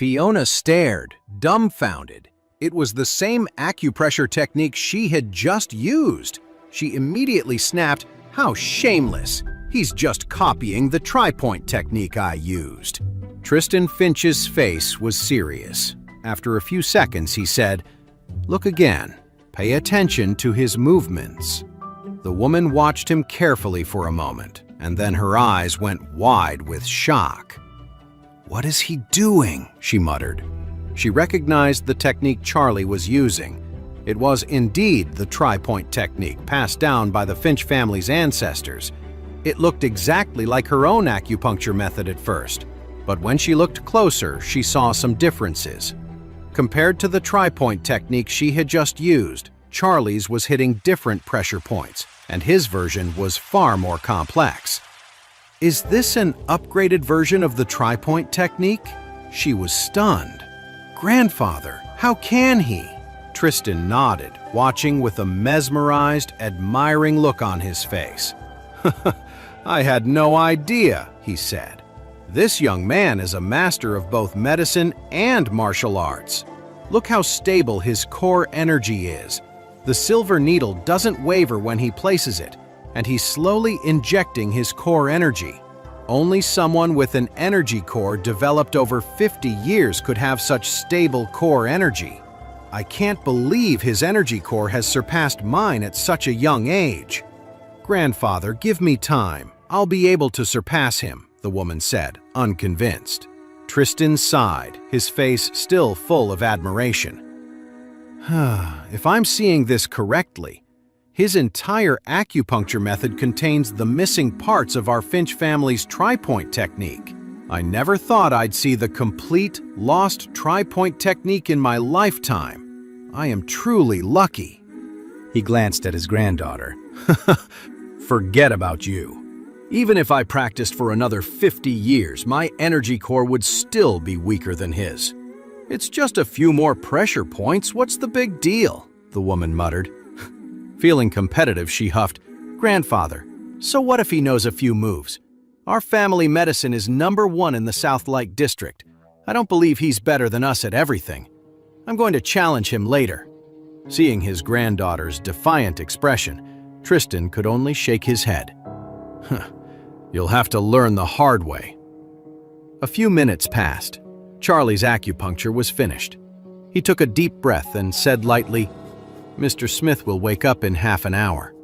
Fiona stared, dumbfounded. It was the same acupressure technique she had just used. She immediately snapped, "How shameless! He's just copying the tri-point technique I used." Tristan Finch's face was serious. After a few seconds, he said, "Look again. Pay attention to his movements." The woman watched him carefully for a moment, and then her eyes went wide with shock. "What is he doing?" she muttered. She recognized the technique Charlie was using. It was indeed the tri-point technique passed down by the Finch family's ancestors. It looked exactly like her own acupuncture method at first, but when she looked closer, she saw some differences. Compared to the tri-point technique she had just used, Charlie's was hitting different pressure points, and his version was far more complex. Is this an upgraded version of the tri-point technique? She was stunned. "Grandfather, how can he?" Tristan nodded, watching with a mesmerized, admiring look on his face. "I had no idea," he said. "This young man is a master of both medicine and martial arts. Look how stable his core energy is. The silver needle doesn't waver when he places it, and he's slowly injecting his core energy. Only someone with an energy core developed over 50 years could have such stable core energy. I can't believe his energy core has surpassed mine at such a young age." "Grandfather, give me time. I'll be able to surpass him," the woman said, unconvinced. Tristan sighed, his face still full of admiration. "If I'm seeing this correctly, his entire acupuncture method contains the missing parts of our Finch family's tri-point technique. I never thought I'd see the complete, lost tri-point technique in my lifetime. I am truly lucky." He glanced at his granddaughter. "Forget about you. Even if I practiced for another 50 years, my energy core would still be weaker than his. It's just a few more pressure points, what's the big deal?" the woman muttered. Feeling competitive, she huffed, "Grandfather, so what if he knows a few moves? Our family medicine is #1 in the South Lake District. I don't believe he's better than us at everything. I'm going to challenge him later." Seeing his granddaughter's defiant expression, Tristan could only shake his head. "You'll have to learn the hard way." A few minutes passed. Charlie's acupuncture was finished. He took a deep breath and said lightly, "Mr. Smith will wake up in half an hour.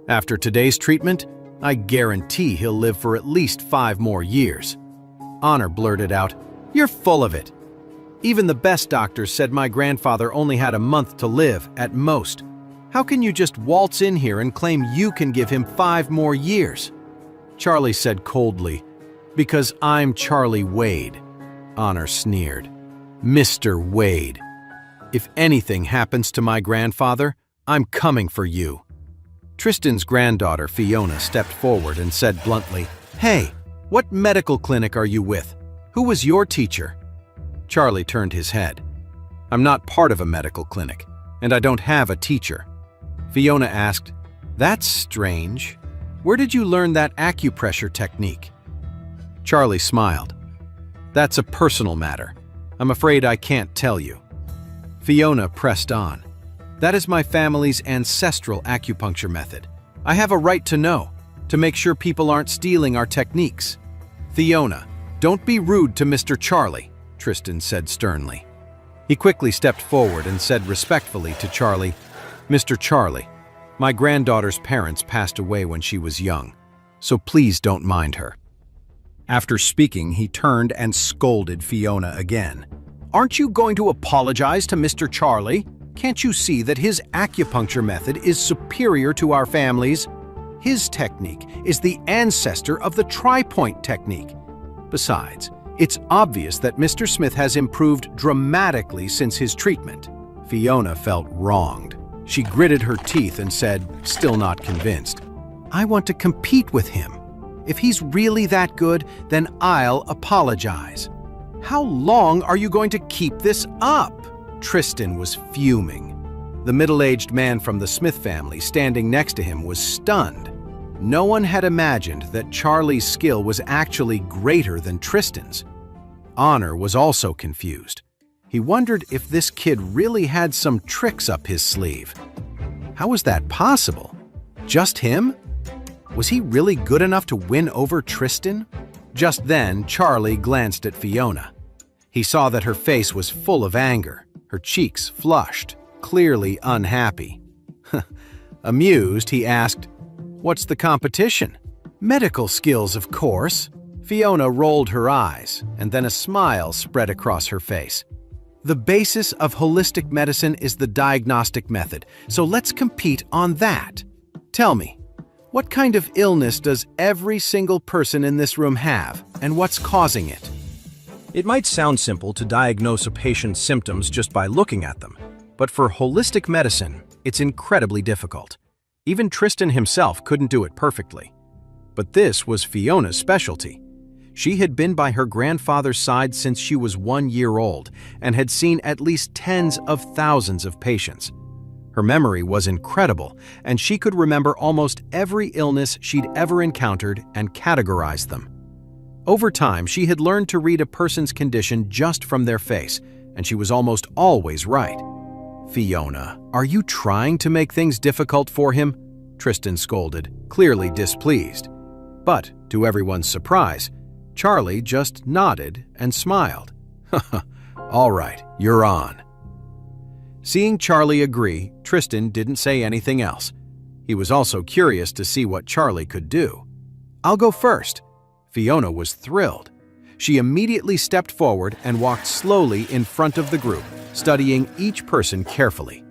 After today's treatment, I guarantee he'll live for at least 5 more years." Honor blurted out, "You're full of it. Even the best doctors said my grandfather only had a month to live, at most. How can you just waltz in here and claim you can give him 5 more years?" Charlie said coldly, "Because I'm Charlie Wade." Honor sneered, "Mr. Wade. If anything happens to my grandfather, I'm coming for you." Tristan's granddaughter, Fiona, stepped forward and said bluntly, "Hey, what medical clinic are you with? Who was your teacher?" Charlie turned his head. "I'm not part of a medical clinic, and I don't have a teacher." Fiona asked, "That's strange. Where did you learn that acupressure technique?" Charlie smiled. "That's a personal matter. I'm afraid I can't tell you." Fiona pressed on. "That is my family's ancestral acupuncture method. I have a right to know, to make sure people aren't stealing our techniques." "Fiona, don't be rude to Mr. Charlie," Tristan said sternly. He quickly stepped forward and said respectfully to Charlie, "Mr. Charlie, my granddaughter's parents passed away when she was young, so please don't mind her." After speaking, he turned and scolded Fiona again. "Aren't you going to apologize to Mr. Charlie? Can't you see that his acupuncture method is superior to our family's? His technique is the ancestor of the tri-point technique. Besides, it's obvious that Mr. Smith has improved dramatically since his treatment." Fiona felt wronged. She gritted her teeth and said, still not convinced, "I want to compete with him. If he's really that good, then I'll apologize." "How long are you going to keep this up?" Tristan was fuming. The middle-aged man from the Smith family standing next to him was stunned. No one had imagined that Charlie's skill was actually greater than Tristan's. Honor was also confused. He wondered if this kid really had some tricks up his sleeve. How was that possible? Just him? Was he really good enough to win over Tristan? Just then, Charlie glanced at Fiona. He saw that her face was full of anger, her cheeks flushed, clearly unhappy. Amused, he asked, "What's the competition?" "Medical skills, of course." Fiona rolled her eyes, and then a smile spread across her face. "The basis of holistic medicine is the diagnostic method, so let's compete on that. Tell me, what kind of illness does every single person in this room have, and what's causing it?" It might sound simple to diagnose a patient's symptoms just by looking at them, but for holistic medicine, it's incredibly difficult. Even Tristan himself couldn't do it perfectly. But this was Fiona's specialty. She had been by her grandfather's side since she was 1 year old and had seen at least tens of thousands of patients. Her memory was incredible, and she could remember almost every illness she'd ever encountered and categorized them. Over time, she had learned to read a person's condition just from their face, and she was almost always right. "Fiona, are you trying to make things difficult for him?" Tristan scolded, clearly displeased. But, to everyone's surprise, Charlie just nodded and smiled. "All right, you're on." Seeing Charlie agree, Tristan didn't say anything else. He was also curious to see what Charlie could do. "I'll go first." Fiona was thrilled. She immediately stepped forward and walked slowly in front of the group, studying each person carefully.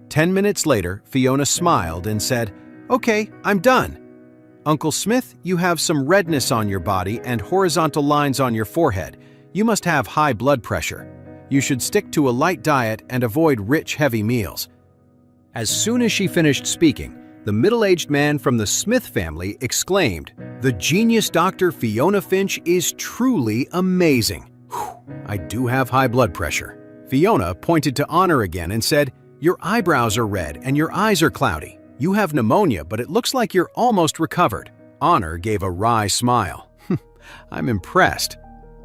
10 minutes later, Fiona smiled and said, "Okay, I'm done. Uncle Smith, you have some redness on your body and horizontal lines on your forehead. You must have high blood pressure. You should stick to a light diet and avoid rich, heavy meals." As soon as she finished speaking, the middle-aged man from the Smith family exclaimed, "The genius Dr. Fiona Finch is truly amazing. Whew, I do have high blood pressure." Fiona pointed to Honor again and said, "Your eyebrows are red and your eyes are cloudy. You have pneumonia, but it looks like you're almost recovered." Honor gave a wry smile. "I'm impressed.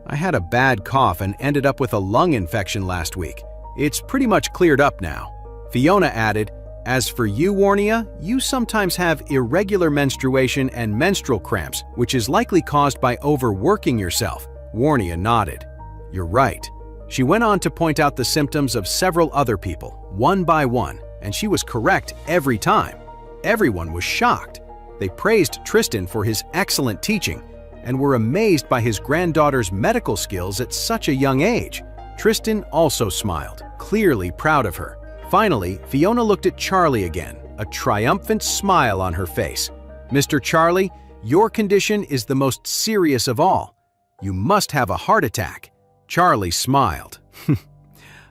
I had a bad cough and ended up with a lung infection last week. It's pretty much cleared up now." Fiona added, "As for you, Warnia, you sometimes have irregular menstruation and menstrual cramps, which is likely caused by overworking yourself." Warnia nodded. "You're right." She went on to point out the symptoms of several other people, one by one, and she was correct every time. Everyone was shocked. They praised Tristan for his excellent teaching and were amazed by his granddaughter's medical skills at such a young age. Tristan also smiled, clearly proud of her. Finally, Fiona looked at Charlie again, a triumphant smile on her face. "Mr. Charlie, your condition is the most serious of all. You must have a heart attack." Charlie smiled.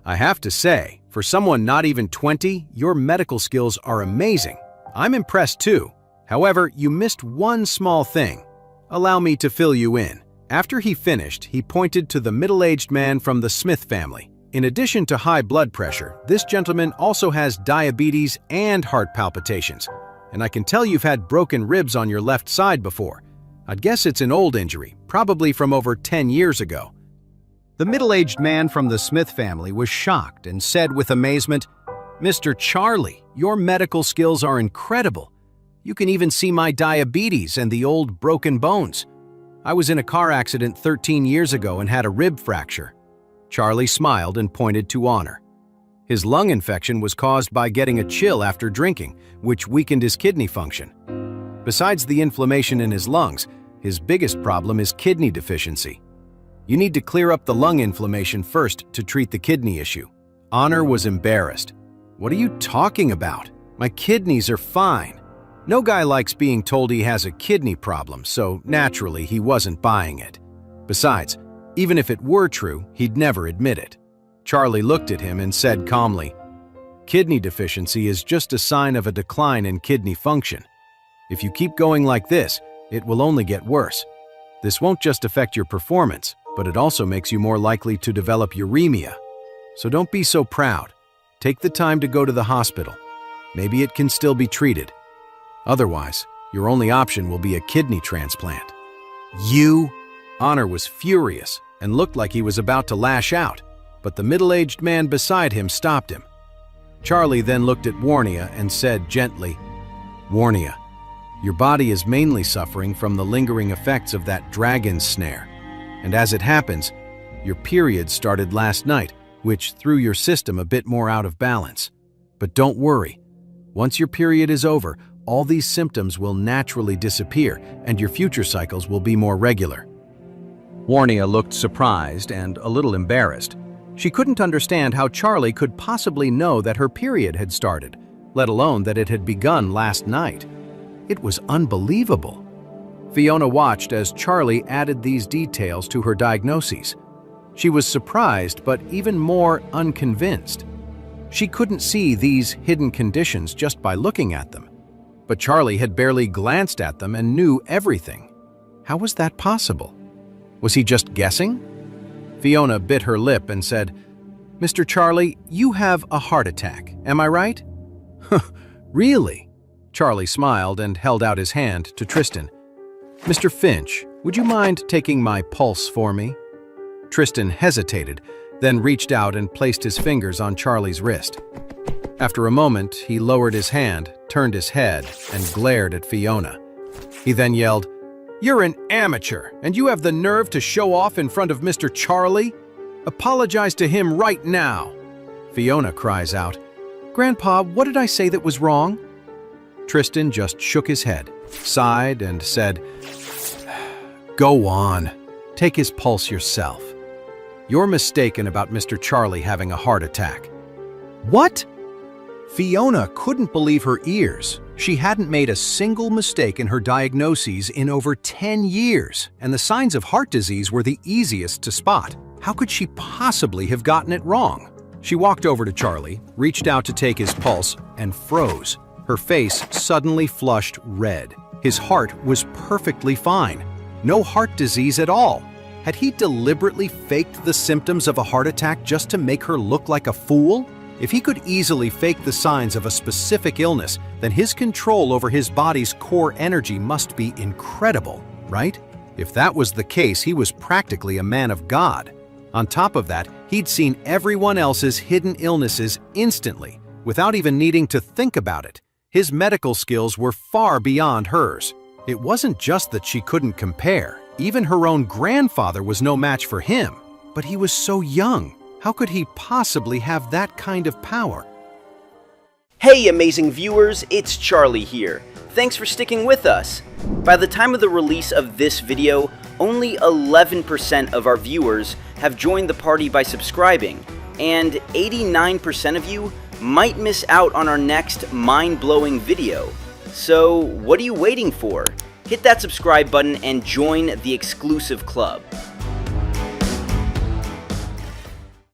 "I have to say, for someone not even 20, your medical skills are amazing. I'm impressed too. However, you missed one small thing. Allow me to fill you in." After he finished, he pointed to the middle-aged man from the Smith family. "In addition to high blood pressure, this gentleman also has diabetes and heart palpitations. And I can tell you've had broken ribs on your left side before. I'd guess it's an old injury, probably from over 10 years ago." The middle-aged man from the Smith family was shocked and said with amazement, "Mr. Charlie, your medical skills are incredible. You can even see my diabetes and the old broken bones. I was in a car accident 13 years ago and had a rib fracture." Charlie smiled and pointed to Honor. His lung infection was caused by getting a chill after drinking, which weakened his kidney function. Besides the inflammation in his lungs, his biggest problem is kidney deficiency. You need to clear up the lung inflammation first to treat the kidney issue. Honor was embarrassed. "What are you talking about? My kidneys are fine." No guy likes being told he has a kidney problem, so naturally he wasn't buying it. Besides, even if it were true, he'd never admit it. Charlie looked at him and said calmly, "Kidney deficiency is just a sign of a decline in kidney function. If you keep going like this, it will only get worse. This won't just affect your performance, but it also makes you more likely to develop uremia. So don't be so proud. Take the time to go to the hospital. Maybe it can still be treated. Otherwise, your only option will be a kidney transplant." "You?" Honor was furious, and looked like he was about to lash out, but the middle-aged man beside him stopped him. Charlie then looked at Warnia and said gently, "Warnia, your body is mainly suffering from the lingering effects of that dragon snare, and as it happens, your period started last night, which threw your system a bit more out of balance. But don't worry, once your period is over, all these symptoms will naturally disappear and your future cycles will be more regular." Warnia looked surprised and a little embarrassed. She couldn't understand how Charlie could possibly know that her period had started, let alone that it had begun last night. It was unbelievable. Fiona watched as Charlie added these details to her diagnoses. She was surprised but even more unconvinced. She couldn't see these hidden conditions just by looking at them. But Charlie had barely glanced at them and knew everything. How was that possible? Was he just guessing? Fiona bit her lip and said, "Mr. Charlie, you have a heart attack, am I right?" "Really?" Charlie smiled and held out his hand to Tristan. "Mr. Finch, would you mind taking my pulse for me?" Tristan hesitated, then reached out and placed his fingers on Charlie's wrist. After a moment, he lowered his hand, turned his head, and glared at Fiona. He then yelled, "You're an amateur, and you have the nerve to show off in front of Mr. Charlie? Apologize to him right now." Fiona cries out, "Grandpa, what did I say that was wrong?" Tristan just shook his head, sighed, and said, "Go on. Take his pulse yourself. You're mistaken about Mr. Charlie having a heart attack." "What?" Fiona couldn't believe her ears. She hadn't made a single mistake in her diagnoses in over 10 years, and the signs of heart disease were the easiest to spot. How could she possibly have gotten it wrong? She walked over to Charlie, reached out to take his pulse, and froze. Her face suddenly flushed red. His heart was perfectly fine. No heart disease at all. Had he deliberately faked the symptoms of a heart attack just to make her look like a fool? If he could easily fake the signs of a specific illness, then his control over his body's core energy must be incredible, right? If that was the case, he was practically a man of God. On top of that, he'd seen everyone else's hidden illnesses instantly, without even needing to think about it. His medical skills were far beyond hers. It wasn't just that she couldn't compare. Even her own grandfather was no match for him. But he was so young. How could he possibly have that kind of power? Hey amazing viewers, it's Charlie here. Thanks for sticking with us. By the time of the release of this video, only 11% of our viewers have joined the party by subscribing, and 89% of you might miss out on our next mind-blowing video. So what are you waiting for? Hit that subscribe button and join the exclusive club.